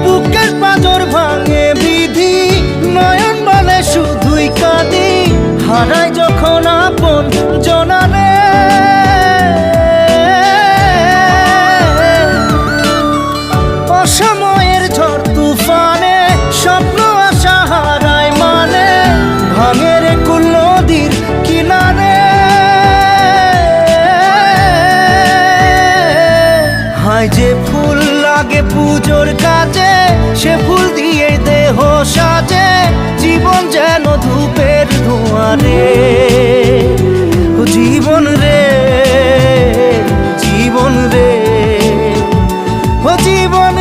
বুকের পাঁজর ভাঙে বিধি, নয়ন বলে শুধুই কাঁদি, হারাই যখন আপন জনারে। অসময়ের ঝড় তুফানে স্বপ্ন আশা হারায় মানে, ভাঙে রে কুল নদীর কিনারে। হায় যে ফুল লাগে পুজোর কাজে, সে ফুল দিয়ে দেহ সাজে, জীবন যেন ধূপের ধোঁয়ারে। জীবন রে, জীবন রে, ও জীবন